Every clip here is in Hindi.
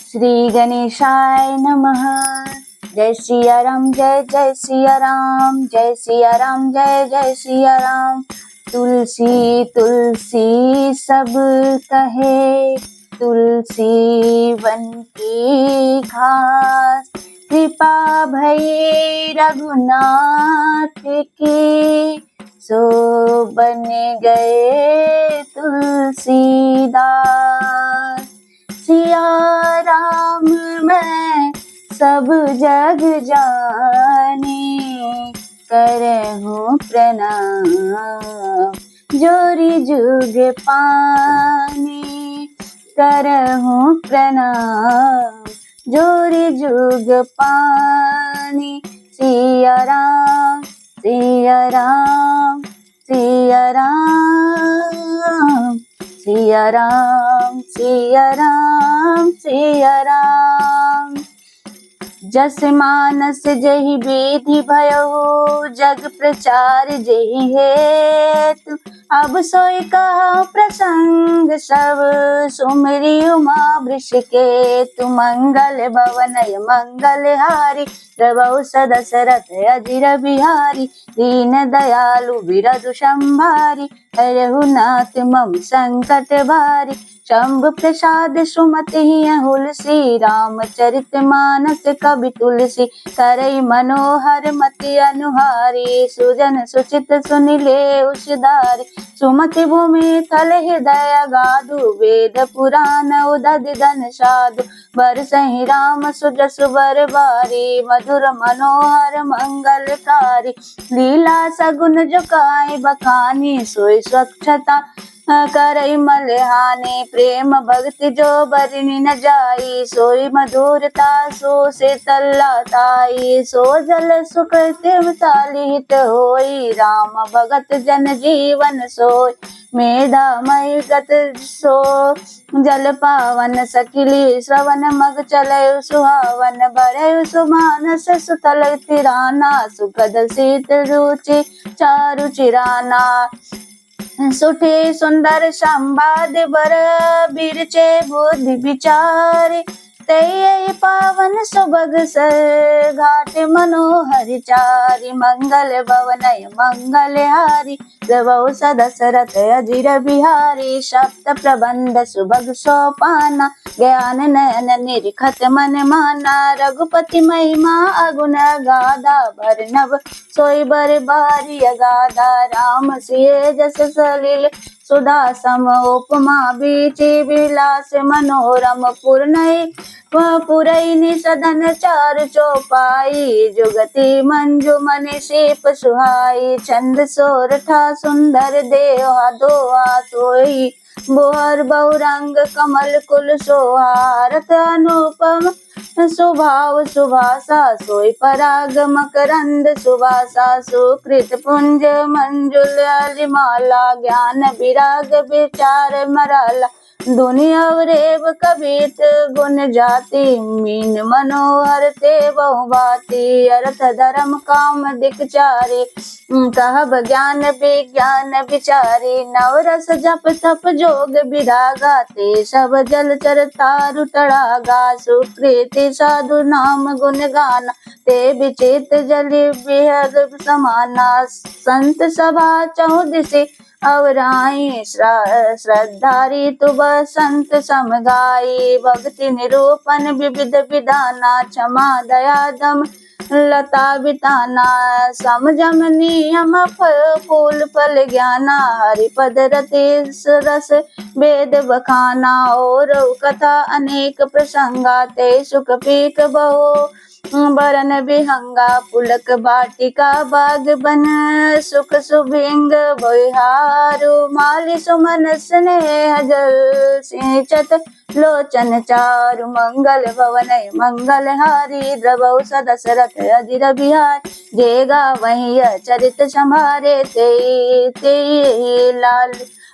श्री गणेशाय नमः। जय सिया राम, जय जय सिया राम, जय सिया राम, जय जय सिया राम। तुलसी तुलसी सब कहे, तुलसी वन की घास। कृपा भई रघुनाथ की, सो बन गए तुलसीदास। सिया राम मैं सब जग जाने, करहूँ प्रणाम जोरी जुग पाने। करहूँ प्रणाम जोरी जुग पाने। सिया राम सिया राम सिया राम, सिया राम सिया राम सिया राम। जस मानस जहि विधि भयउ, जग प्रचार जहि हेतु। अब सोई कहा प्रसंग सब, सुमिरि उमा वृषकेतु। मंगल भवनय मंगल हारी, प्रभु सदशरथ अजिर बिहारी। दीन दयालु बिरधु संभारी, हरहु नाथ मम संकट भारी। शंभु प्रसाद सुमति हुलसी, रामचरित मानस कवि तुलसी। करई मनोहर मति अनुहारी, सुजन सुचित सुनिले उषधारी। सुमति भूमि तल हृदय गाधु, वेद पुराण उदधि धन साधु। बरसहि राम सुजसु बर बारी, मधुर मनोहर मंगलकारी। लीला सगुन जो काई बखानी, सोई स्वच्छता करई मलहानी। प्रेम भक्ति जो बरनी न जाई, सोई मधुरता सो शीतला ताई। सो जल सुकृति सालिहित होई, राम भगत जन जीवन सोई। मेधा मई गत सो जल पावन, सकिली श्रवण मग चलय सुहावन। भरय सुमानस सुतल तिराना, सुखद शीत रुचि चारु चिराना। सुठे सुंदर संवाद बर, बिरचे बुद्धि विचारे। तय पावन सुभग सर, घाट मनोहर चारि। मंगल भवनय मंगल हारी, प्रभु सदशरथ अजिर बिहारी। सप्त प्रबंध सुभग सोपाना, ज्ञान नयन निरखत मन माना। रघुपति महिमा अगुण गाधा, भरनव सोई बर बारी अगाधा। राम सिय जस सलिल सुधा सम, उपमा बीची विलास मनोरम। पुरैनी सदन चारु चौपाई, जुगति मंजु मनि सीप सुहाई। छंद सोरठा सुंदर देवा दोहा, सोई बोहर बहुरंग कमल कुल सोहा। रथ अनुपम स्वभाव सुभाषा, सोई पराग मकरंद सुभाषा। सुकृत पुंज मंजुल माला, ज्ञान विराग विचार मराला। दुनिया रेव कबीत गुण जाति, मीन मनोहर ते बहुभाति। अर्थ धर्म काम दिख चारे, कहब ज्ञान विज्ञान विचारे। नवरस जप तप जोग विरागा, ते सब जल चर तारु तड़ागा। सुकृति साधु नाम गुण गाना, ते विचित जल विहग समाना। संत सभा चहुदिशि अवराई, श्रद्धारी तुब संत समगाई। भक्ति निरूपण विविध विधाना, क्षमा दया दम लता बिताना। समझम नियम फूल फल ज्ञाना, हरिपद रति रस वेद बखाना। और कथा अनेक प्रसंगा, ते सुख पीक बहु बरन विहंगा। पुलक बाटिका बाग बन, सुख सुभिंग बहिहारु। माली सुमन स्नेह जल सिंचत, लोचन चारु। मंगल भवनय मंगल हारी, प्रभु सदशरथ अजिर बिहारी। जे गावहिं चरित संभारे, ते लाल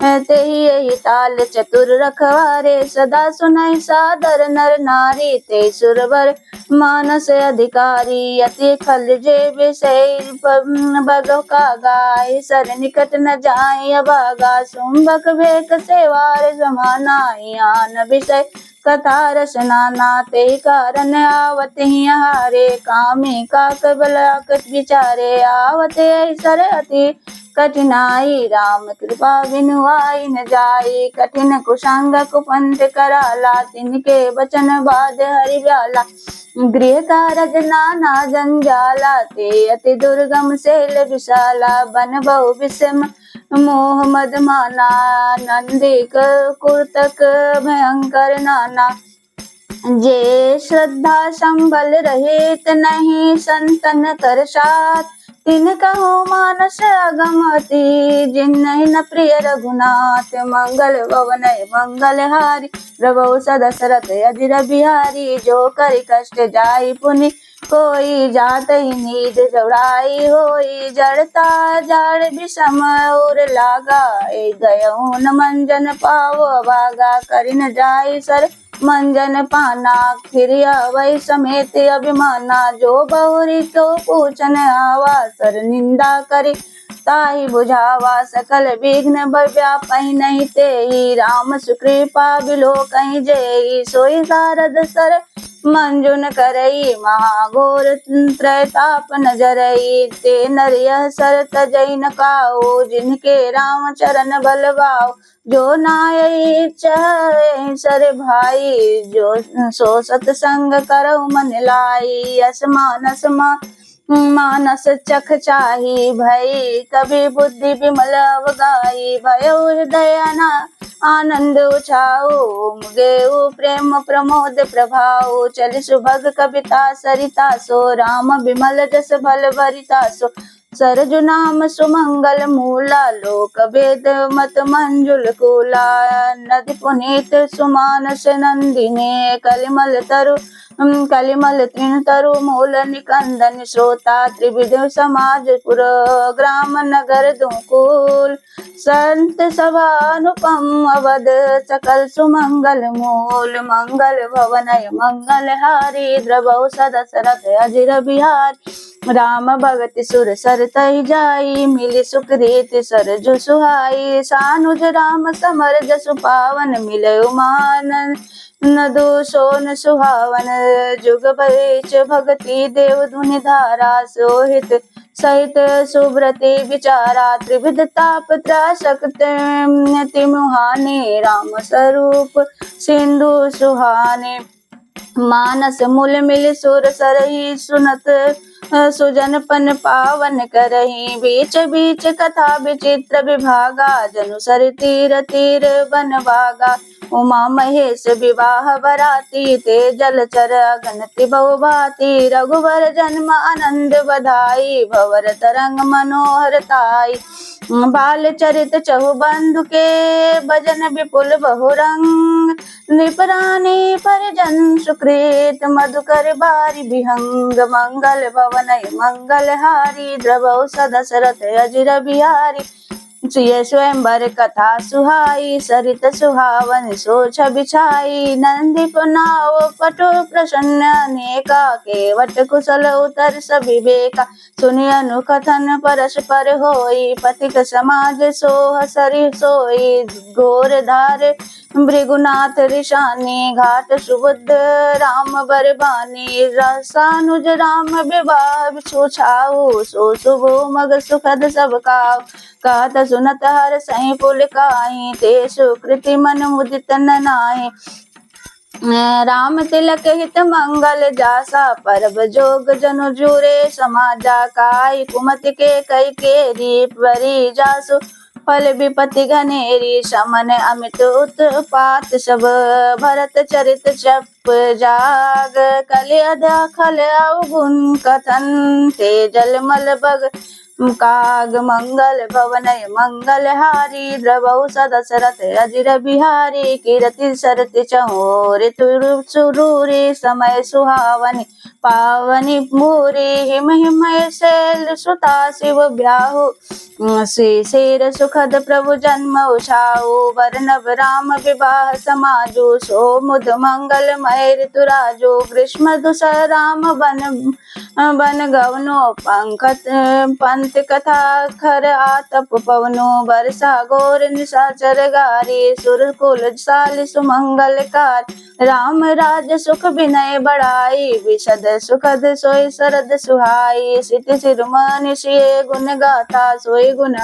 ते यही ताल चतुर रखवारे, सदा सुनई सादर नर नारी, ते सुरवर मानस अधिकारी, अति खल जे विषय बग का गाय, सर निकट न जाय अभागा, सुम्बक भेक सेवार समानाय, आन विषय कथा रसना नाते कारण आवत ही हारे, कामी का कबलाक विचारे, आवते सर अति कठिनाई, राम कृपा बिनु आई न जाई, कठिन कुसंग कुपंथ कराला, तिनके वचन बाद हरि ब्याला, गृह कारज नाना जंजाला, ते अति दुर्गम सेल विशाला, बन बहु विषम मोह मद माना, नंदिक कुर्तक भयंकर नाना, जे श्रद्धा संबल रहित नहीं संतन कर साथ, तिन कहो मानस अगमति, जिन न प्रिय रघुनाथ, मंगल भवन मंगल हारी, प्रभु सदशरथ अजिर बिहारी, जो करि कष्ट जाई पुनि कोई, जात ही नीद जौड़ाई होई, जड़ता जाड़ विषम और लागा, गयऊ न मंजन पावो भागा, करि न जाई सर मंजन पाना, फिर वही समेत अभिमाना, जो बहुरी को पूछन आवा, सर निंदा करी ताहि बुझावा, सकल विघ्न व्यापहि नहीं तेहि, राम सुकृपा बिलो कहीं जेहि, सोई शारद सर मंजुन करई, महाघोर त्रैताप न जरई, ते नर यह सर तजई न काऊ, जिनके राम चरण बलवाओ, जो नाय चाहे सर भाई, जो सो सतसंग करऊ मन लाई, असमानस मानस चख चाही, भई कभी बुद्धि विमल अवगाई, भयो हृदयना आनंद उछाओ, गेऊ प्रेम प्रमोद प्रभाओ, चल सुभग कविता सरिता सो, राम विमल जस भल भरिता सो, सरजु नाम सुमंगल मूला, लोक वेद मत मंजुल कूला, नदि पुनीत सुमानस नंदिने, कलिमल तृण तरु मूल निकंदन, श्रोता त्रिविध समाज पुर ग्राम नगर दुकुल, संत सभा अनुपम अवध, सकल सुमंगल मूल, मंगल भवनय मंगल हारी, द्रवौ सदशरथ अजिर बिहारी, राम भगति सुर सर तहि जाई, मिली सुकृत सरजु सुहाई, सानुज राम समर जसु पावन, मिलयु मान नदु सोन सुहावन, जुग बैच भगति देव धुनि धारा, सोहित सहित सुब्रति विचारा, त्रिविध ताप त्रासक तिमुहाने, राम स्वरूप सिंधु सुहाने, मानस मूल मिल सुर सरही, सुनत सुजनपन पावन करही, बीच बीच कथा विचित्र विभागा, जनु सर तीर तीर बन भागा, उमा महेश विवाह बराती, ते जलचर अगनति बहु भांति, रघुवर जन्म आनंद बधाई, भवर तरंग मनोहर ताई, बाल चरित चहु बंधु के, भजन विपुल बहुरंग, नृपरानी परिजन सुकृत, मधुकर बारी विहंग, मंगल भवनय मंगल हारी, द्रवौ सदशरथ अजिर बिहारी, सुय स्वयंवर कथा सुहाई, सरित सुहावन सोछ बिछाई, नंदी पुनाव पटु प्रसन्न, अनेका केवट कुशल उतर सविवेका, सुनि अनुकथन परस्पर होई, पथिक समाज सोह सरि सोई, घोर धार भृगुनाथ ऋषानी, घाट सुबुद्ध राम बरबानी, रसानुज राम विवाह छुछाऊ, सो शुभो मग सुखद सब काऊ, कहत सुनत हर सही पुल काई, ते सुकृति मन मुदित नाहि, राम तिलक हित मंगल जासा, परब जोग जनु जुरे समाजा, काई कुमति के कई केरी, परी जासु फल विपति घनेरी, समन अमित उत्पात सब, भरत चरित चप जाग, कलि खल अवगुण कथन, ते जल मल बग काग, मंगल भवनय मंगल हारी, द्रवौ सदशरथ अजिर बिहारी, कीरति सरति चहोरि सुरूरी, समय सुहावनी पावनी मूरी, हिम हिमय शैल सुता शिव ब्याहु, श्री शेर सुखद प्रभु जन्म उषाओ वर्णव राम विवाह समाजो सो मुद मंगल मय ऋतुराजो ग्रीष्म दुसह राम बन गवनो पंत कथा खर आतप पवनो वर्षा घोर निशाचर गारी सुर कुल साल सुमंगल कार राम राज सुख विनय बढ़ाई विशद सुखद सोई शरद सुहाई सित सिरुमन सिए गुण गाथा सोई गुण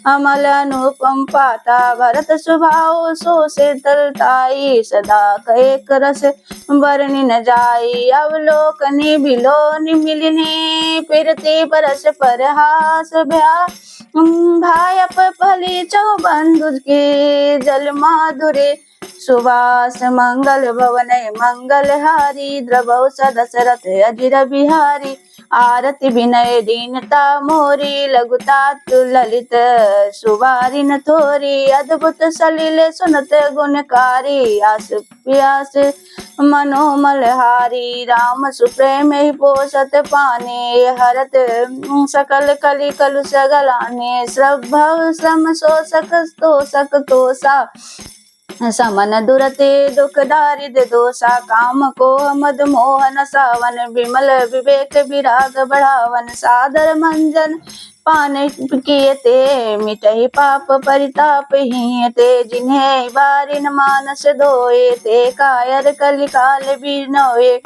अमल अनुपम पाता भरत स्वभाव सो शीतलताई सदा एक रस वर्णि न जाई अवलोकनी बिलोनि मिलनी फिरती परस पर हास भया भायप फली चौबंधु के जल माधुरे सुवास मंगल भवन मंगल हारी द्रवौ सदशरथ अजिर बिहारी आरती विनय दीनता मोरी लघुता ललित सुवारी न थोरी अद्भुत सलिल सुनत गुणकारी आस प्यास मनोमल हारी राम सुप्रेम ही पोषत पाने हरत सकल कलि कलुष गलाने श्रभव श्रम शोषक तोषा समन दुरते दुख दारिद्र दोषा काम को मद मोहन सावन विमल विवेक विराग बढ़ावन सादर मंजन पान कियते मिटहि पाप परिताप हियते जिन्हें बारिन मानस धोए ते कायर कलिकाल बिनोए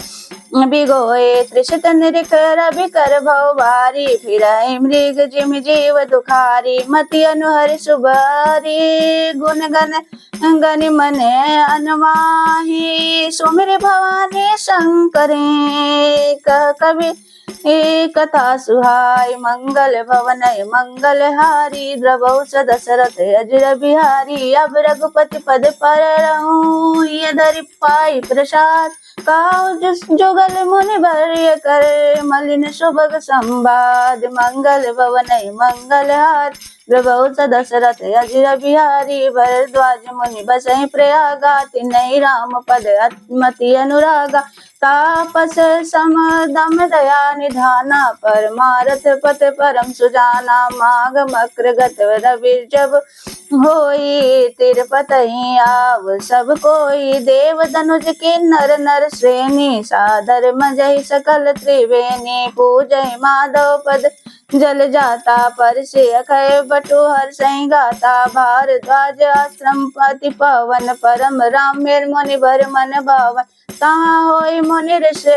बिगोए त्रिशत निरकर बिकर भव भारी फिर मृग जिम जीव दुखारी मति अनुहरि सुबारी गुण गण मन अनवाही सुमिर भवानी शंकरे कवि कथा सुहाय मंगल भवनय मंगल हारी द्रवौ सदशरथ अजिर बिहारी अब रघुपति पद पर रहूं ये धरि पाई प्रसाद काज जुगल मुनि भर्य कर मलिन सुभग संवाद मंगल भवनय मंगल हार द्रवौ सदशरथ अजिर बिहारी भरद्वाज मुनि बसहि प्रयागा तिन्हि राम पद अति अनुरागा तापस सम दम दया निधाना परमारथ पथ परम सुजाना माघ मकर गत रवि जब होई तिरपतहि आव सब कोई देव धनुज के नर नर श्रेणी सादर मजहि सकल त्रिवेणी पूजहि माधव पद जल जाता पर से अखय बटु हर सही गाता भारद्वाज आश्रम पति पवन परम राम मेर मुनि भर मन भावन तहाँ होई मुनि ऋषि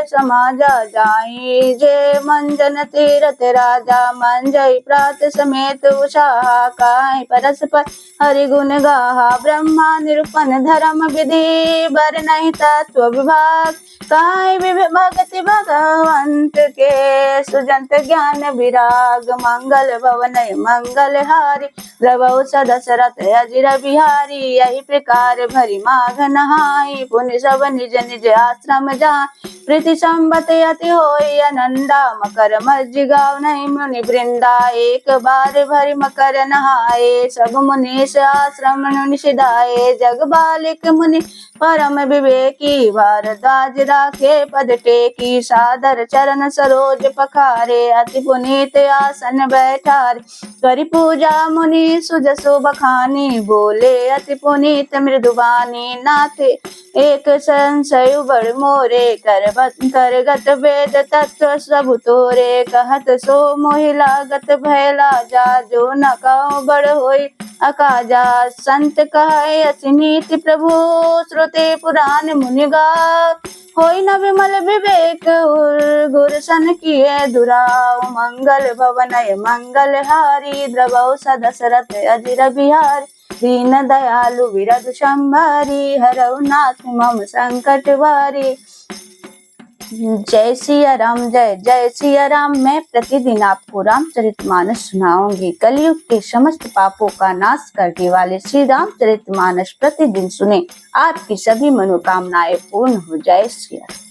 समाजा जाई जे मंजन तीरथ राजा मंजई प्रात समेत उषाहा काई परस्पर हरि गुण गाहा ब्रह्मा निरूपण धर्म विधि बर नहीं तत्व विभाग काई भगति भगवंत के सुजंत ज्ञान विराग मंगल भवनय मंगल हारी द्रवौ सदशरथ अजिर बिहारी यही प्रकार भरी माघ नहाई पुण्य सब निज निज आश्रम जाए प्रीति संबत अति होई आनंदा मकर मज्जि गाव नहीं मुनि वृंदा एक बार भरी मकर नहाए सब मुनीष आश्रम निषिदाए जग बालिक मुनि परम विवेकी भारद्वाज राखे पद टेकी सादर चरण सरोज पखारे अति पुनीत आसन बैठारे करि पूजा मुनि सुजसो बखानी बोले अति पुनीत मृदुबानी नाथे एक संशय बड़ मोरे करगत वेद तत्व सब तोरे कहत सो मोहि लागत भयला जा जो न कहो बड़ होई अकाजा संत कहे असिनीति प्रभु श्रुति पुराण मुनिगा होई न विमल विवेक गुरसन किए दुराव मंगल भवनय मंगल हारी द्रवौ सदशरथ अजिर बिहारी दीन दयालु विरधु संभारी हरौ नाथ मम संकट वारी। जय सिया राम, जय जय सिया राम। मैं प्रतिदिन आपको रामचरितमानस सुनाऊंगी। कलयुग के समस्त पापों का नाश करने वाले श्री रामचरितमानस प्रतिदिन सुने, आपकी सभी मनोकामनाएं पूर्ण हो। जय सिया राम।